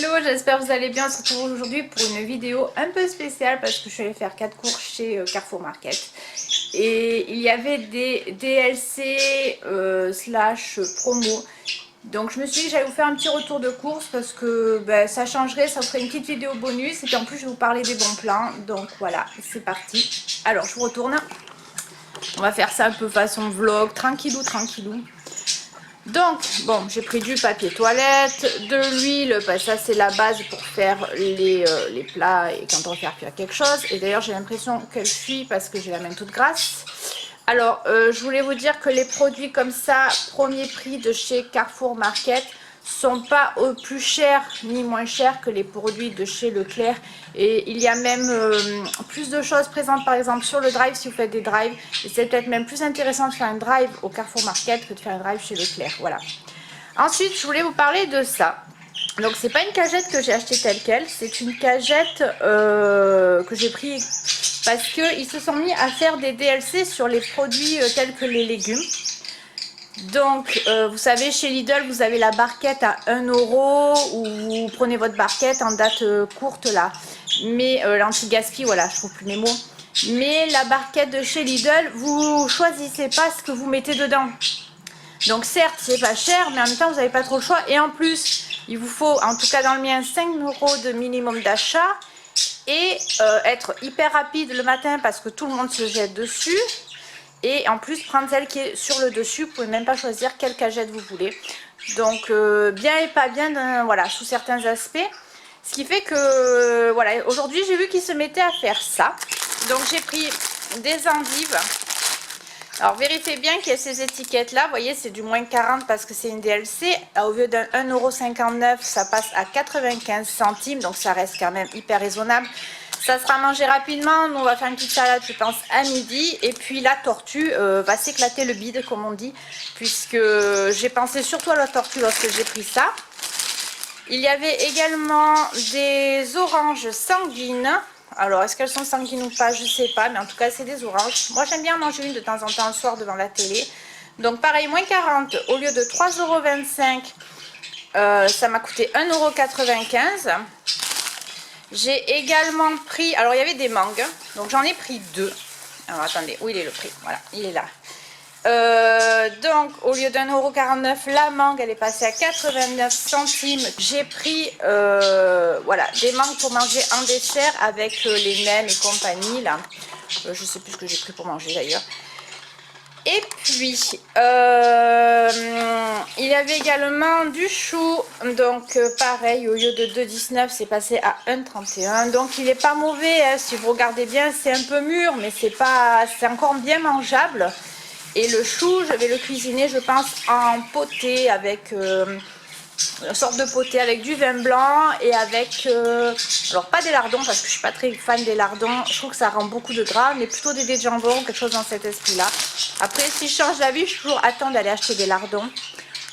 Hello, j'espère que vous allez bien. On se retrouve aujourd'hui pour une vidéo un peu spéciale parce que je suis allée faire 4 courses chez Carrefour Market. Et il y avait des DLC slash promo. Donc je me suis dit que j'allais vous faire un petit retour de course parce que ça changerait, ça vous ferait une petite vidéo bonus. Et puis en plus je vais vous parler des bons plans. Donc voilà, c'est parti. Alors je vous retourne. On va faire ça un peu façon vlog, tranquillou, tranquillou. Donc, bon, j'ai pris du papier toilette, de l'huile, ça c'est la base pour faire les plats et quand on va faire cuire quelque chose. Et d'ailleurs, j'ai l'impression qu'elle fuit parce que j'ai la main toute grasse. Alors, je voulais vous dire que les produits comme ça, premier prix de chez Carrefour Market, sont pas au plus chers ni moins chers que les produits de chez Leclerc. Et il y a même plus de choses présentes par exemple sur le drive si vous faites des drives. Et c'est peut-être même plus intéressant de faire un drive au Carrefour Market que de faire un drive chez Leclerc. Voilà. Ensuite, je voulais vous parler de ça. Donc c'est pas une cagette que j'ai achetée telle quelle, c'est une cagette que j'ai pris parce qu'ils se sont mis à faire des DLC sur les produits tels que les légumes. Donc, vous savez, chez Lidl, vous avez la barquette à 1 euro où vous prenez votre barquette en date courte là. Mais l'anti-gaspi, voilà, je trouve plus mes mots. Mais la barquette de chez Lidl, vous choisissez pas ce que vous mettez dedans. Donc certes, c'est pas cher, mais en même temps, vous n'avez pas trop le choix. Et en plus, il vous faut, en tout cas dans le mien, 5 euros de minimum d'achat. Et être hyper rapide le matin parce que tout le monde se jette dessus. Et en plus, prendre celle qui est sur le dessus, vous pouvez même pas choisir quelle cagette vous voulez. Donc, bien et pas bien, voilà, sous certains aspects. Ce qui fait que, voilà, aujourd'hui, j'ai vu qu'ils se mettaient à faire ça. Donc, j'ai pris des endives. Alors, vérifiez bien qu'il y a ces étiquettes-là. Vous voyez, c'est du moins 40 parce que c'est une DLC. Au lieu d'un 1,59 €, ça passe à 95 centimes. Donc, ça reste quand même hyper raisonnable. Ça sera mangé rapidement. Nous, on va faire une petite salade, je pense, à midi. Et puis, la tortue va s'éclater le bide, comme on dit. Puisque j'ai pensé surtout à la tortue lorsque j'ai pris ça. Il y avait également des oranges sanguines. Alors, est-ce qu'elles sont sanguines ou pas? Je ne sais pas. Mais en tout cas, c'est des oranges. Moi, j'aime bien en manger une de temps en temps le soir devant la télé. Donc, pareil, moins 40. Au lieu de 3,25 €, ça m'a coûté 1,95 €. J'ai également pris, alors il y avait des mangues, donc j'en ai pris 2. Alors attendez, où il est le prix? Voilà, il est là. Donc au lieu d'1,49 €, la mangue elle est passée à 89 centimes. J'ai pris voilà, des mangues pour manger en dessert avec les nems et compagnie là. Je sais plus ce que j'ai pris pour manger d'ailleurs. Et puis, il y avait également du chou. Donc, pareil, au lieu de 2,19 €, c'est passé à 1,31 €. Donc, il n'est pas mauvais. Hein, si vous regardez bien, c'est un peu mûr, mais c'est encore bien mangeable. Et le chou, je vais le cuisiner, je pense, en poté avec... une sorte de poté avec du vin blanc et avec, alors pas des lardons parce que je suis pas très fan des lardons, je trouve que ça rend beaucoup de gras, mais plutôt des dés de jambon, quelque chose dans cet esprit là. Après si je change d'avis, je suis toujours attends d'aller acheter des lardons.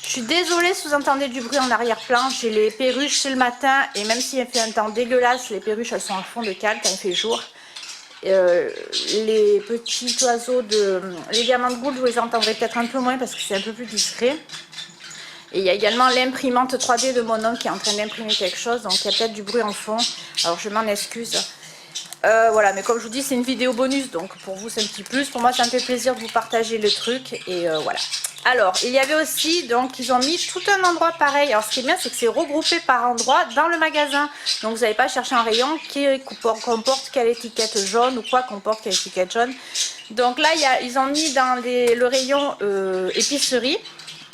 Je suis désolée si vous entendez du bruit en arrière-plan, j'ai les perruches, c'est le matin et même s'il fait un temps dégueulasse, les perruches elles sont en fond de cale quand il fait jour. Les petits oiseaux les diamants de gould, vous les entendrez peut-être un peu moins parce que c'est un peu plus discret. Et il y a également l'imprimante 3D de mon oncle qui est en train d'imprimer quelque chose. Donc il y a peut-être du bruit en fond. Alors je m'en excuse. Voilà, mais comme je vous dis, c'est une vidéo bonus. Donc pour vous, c'est un petit plus. Pour moi, ça me fait plaisir de vous partager le truc. Et voilà. Alors, il y avait aussi, donc ils ont mis tout un endroit pareil. Alors ce qui est bien, c'est que c'est regroupé par endroit dans le magasin. Donc vous n'allez pas chercher un rayon qui comporte quelle étiquette jaune ou quoi comporte quelle étiquette jaune. Donc là, ils ont mis dans le rayon épicerie.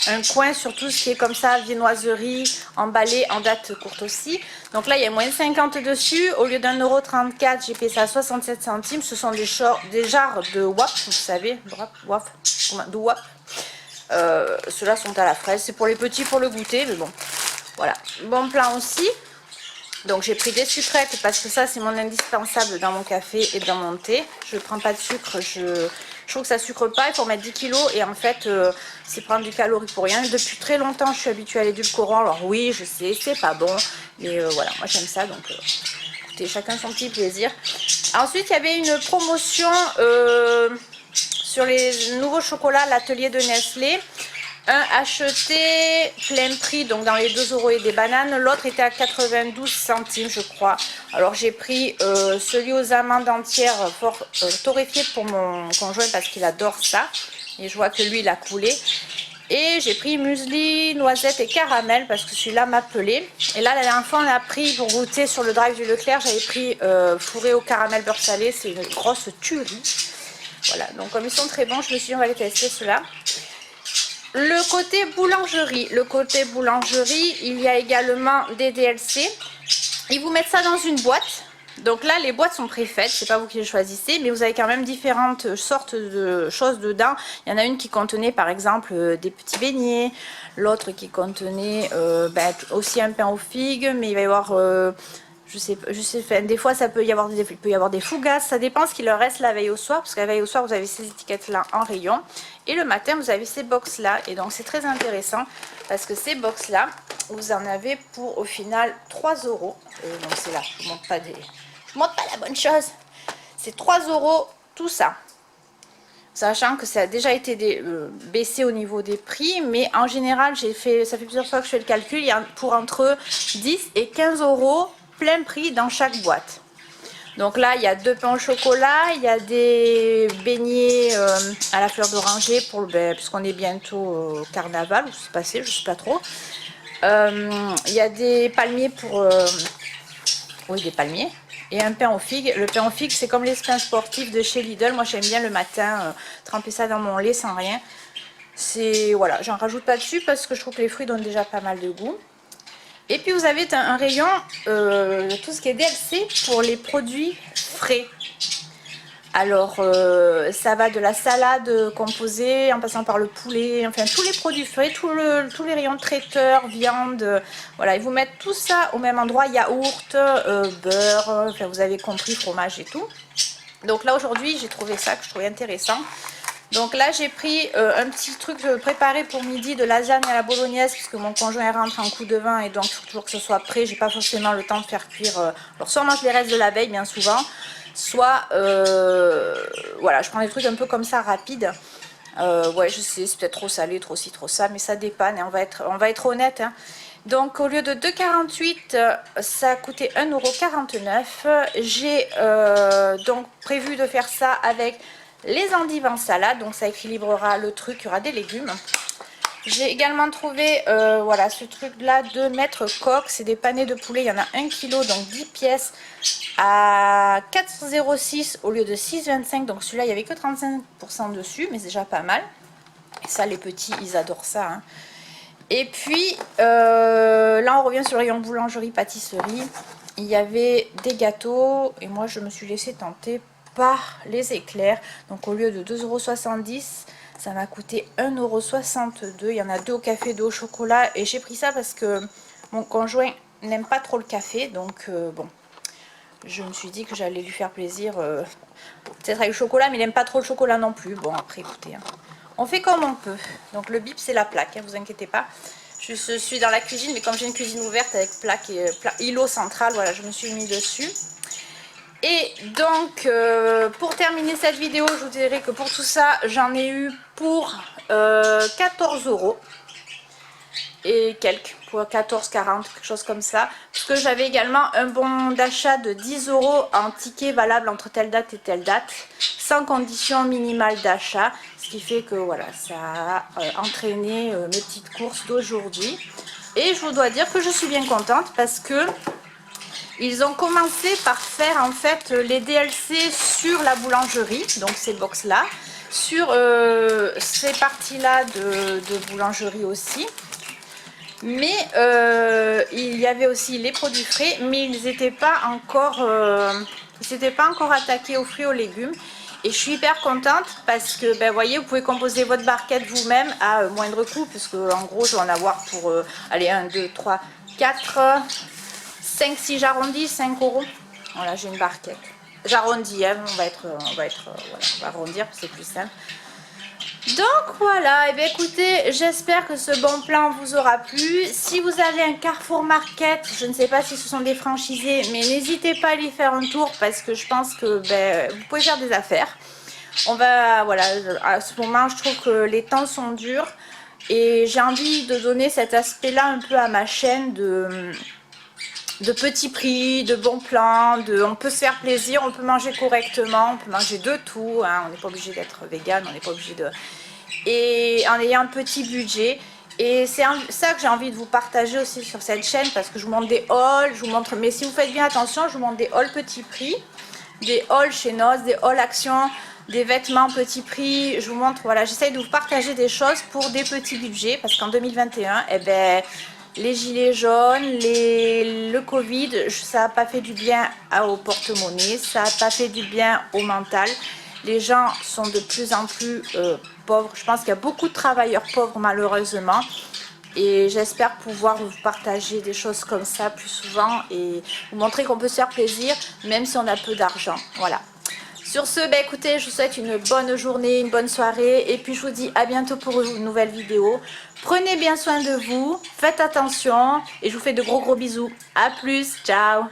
Un coin sur tout ce qui est comme ça, viennoiserie, emballé en date courte aussi. Donc là, il y a moins 50 dessus. Au lieu d'1,34 €, j'ai payé ça à 67 centimes. Ce sont des jarres de wap, vous savez, de wap. Ceux-là sont à la fraise. C'est pour les petits, pour le goûter, mais bon. Voilà. Bon plan aussi. Donc j'ai pris des sucrètes parce que ça, c'est mon indispensable dans mon café et dans mon thé. Je ne prends pas de sucre, je trouve que ça sucre pas, il faut mettre 10 kilos et en fait c'est prendre du calorie pour rien. Depuis très longtemps je suis habituée à l'édulcorant, alors oui je sais c'est pas bon, mais voilà moi j'aime ça donc écoutez chacun son petit plaisir. Ensuite il y avait une promotion sur les nouveaux chocolats l'atelier de Nestlé. Un acheté plein prix, donc dans les 2 euros et des bananes. L'autre était à 92 centimes, je crois. Alors j'ai pris celui aux amandes entières fort torréfié pour mon conjoint parce qu'il adore ça. Et je vois que lui, il a coulé. Et j'ai pris muesli, noisette et caramel parce que celui-là m'appelait. Et là, la dernière fois, on a pris pour goûter sur le drive du Leclerc, j'avais pris fourré au caramel beurre salé. C'est une grosse tuerie. Voilà, donc comme ils sont très bons, je me suis dit on va les tester ceux-là. Le côté boulangerie, il y a également des DLC. Ils vous mettent ça dans une boîte. Donc là, les boîtes sont préfaites, c'est pas vous qui les choisissez, mais vous avez quand même différentes sortes de choses dedans. Il y en a une qui contenait par exemple des petits beignets, l'autre qui contenait aussi un pain aux figues, mais il va y avoir, des fois ça peut y avoir des fougasses, ça dépend ce qu'il leur reste la veille au soir, parce que la veille au soir vous avez ces étiquettes là en rayon, et le matin vous avez ces box là, et donc c'est très intéressant, parce que ces box là, vous en avez pour au final 3 euros. Donc c'est là, je ne montre pas la bonne chose. C'est 3 euros tout ça. Sachant que ça a déjà été baissé au niveau des prix, mais en général, ça fait plusieurs fois que je fais le calcul, il y a pour entre 10 et 15 euros plein prix dans chaque boîte. Donc là, il y a 2 pains au chocolat, il y a des beignets à la fleur d'oranger puisqu'on est bientôt au carnaval, ou c'est passé, je ne sais pas trop. Il y a des palmiers des palmiers. Et un pain aux figues. Le pain aux figues, c'est comme les pains sportifs de chez Lidl. Moi, j'aime bien le matin tremper ça dans mon lait sans rien. Voilà, j'en rajoute pas dessus parce que je trouve que les fruits donnent déjà pas mal de goût. Et puis, vous avez un rayon de tout ce qui est DLC pour les produits frais. Alors, ça va de la salade composée, en passant par le poulet, enfin tous les produits frais, tous les rayons traiteurs, viande, voilà, ils vous mettent tout ça au même endroit, yaourt, beurre, enfin vous avez compris, fromage et tout. Donc là aujourd'hui, j'ai trouvé ça que je trouvais intéressant. Donc là j'ai pris un petit truc préparé pour midi de lasagne à la bolognaise puisque mon conjoint rentre en coup de vin et donc il faut toujours que ce soit prêt, j'ai pas forcément le temps de faire cuire. Alors soit on mange les restes de la veille bien souvent, soit voilà, je prends des trucs un peu comme ça rapides. Ouais, je sais, c'est peut-être trop salé, trop ci, trop ça, mais ça dépanne et on va être honnête, hein. Donc au lieu de 2,48 ça a coûté 1,49 €. J'ai donc prévu de faire ça avec les endives en salade, donc ça équilibrera le truc, il y aura des légumes. J'ai également trouvé voilà, ce truc là de Maître Coq, c'est des panés de poulet, il y en a 1 kg, donc 10 pièces à 4,06 € au lieu de 6,25 €, donc celui-là il n'y avait que 35% dessus, mais c'est déjà pas mal. Et ça les petits ils adorent ça, hein. Et puis là on revient sur le rayon boulangerie pâtisserie, il y avait des gâteaux et moi je me suis laissée tenter par les éclairs, donc au lieu de 2,70 € ça m'a coûté 1,62 €. Il y en a 2 au café, 2 au chocolat. Et j'ai pris ça parce que mon conjoint n'aime pas trop le café. Donc bon, je me suis dit que j'allais lui faire plaisir. Peut-être avec le chocolat, mais il n'aime pas trop le chocolat non plus. Bon, après, écoutez, hein, on fait comme on peut. Donc le bip, c'est la plaque, hein, vous inquiétez pas. Je suis dans la cuisine, mais comme j'ai une cuisine ouverte avec plaque et îlot central, voilà, je me suis mis dessus. Et donc pour terminer cette vidéo, je vous dirais que pour tout ça j'en ai eu pour 14 € et quelques, pour 14,40 quelque chose comme ça, parce que j'avais également un bon d'achat de 10 € en ticket valable entre telle date et telle date, sans condition minimale d'achat, ce qui fait que voilà, ça a entraîné mes petites courses d'aujourd'hui. Et je vous dois dire que je suis bien contente parce que ils ont commencé par faire en fait les DLC sur la boulangerie, donc ces box là, sur ces parties là de boulangerie aussi. Mais il y avait aussi les produits frais, mais ils n'étaient pas encore attaqués aux fruits et aux légumes. Et je suis hyper contente parce que ben, voyez, vous pouvez composer votre barquette vous-même à moindre coût, puisque en gros je vais en avoir pour allez, 1, 2, 3, 4... 5, si j'arrondis, 5 €. Voilà, j'ai une barquette. J'arrondis, hein, on va arrondir, c'est plus simple. Donc voilà, et bien écoutez, j'espère que ce bon plan vous aura plu. Si vous avez un Carrefour Market, je ne sais pas si ce sont des franchisés, mais n'hésitez pas à aller faire un tour parce que je pense que ben, vous pouvez faire des affaires. On va, voilà, à ce moment, je trouve que les temps sont durs. Et j'ai envie de donner cet aspect-là un peu à ma chaîne de petits prix, de bons plans, on peut se faire plaisir, on peut manger correctement, on peut manger de tout, hein, on n'est pas obligé d'être vegan, on n'est pas obligé de... Et en ayant un petit budget. Et c'est ça que j'ai envie de vous partager aussi sur cette chaîne, parce que je vous montre des hauls, je vous montre, mais si vous faites bien attention, je vous montre des hauls petit prix, des hauls chez Noz, des hauls Action, des vêtements petit prix. Je vous montre, voilà, j'essaye de vous partager des choses pour des petits budgets, parce qu'en 2021, eh ben, les gilets jaunes, le Covid, ça n'a pas fait du bien au porte-monnaie, ça n'a pas fait du bien au mental. Les gens sont de plus en plus pauvres. Je pense qu'il y a beaucoup de travailleurs pauvres malheureusement. Et j'espère pouvoir vous partager des choses comme ça plus souvent et vous montrer qu'on peut se faire plaisir même si on a peu d'argent. Voilà. Sur ce, bah écoutez, je vous souhaite une bonne journée, une bonne soirée et puis je vous dis à bientôt pour une nouvelle vidéo. Prenez bien soin de vous, faites attention et je vous fais de gros bisous. A plus, ciao.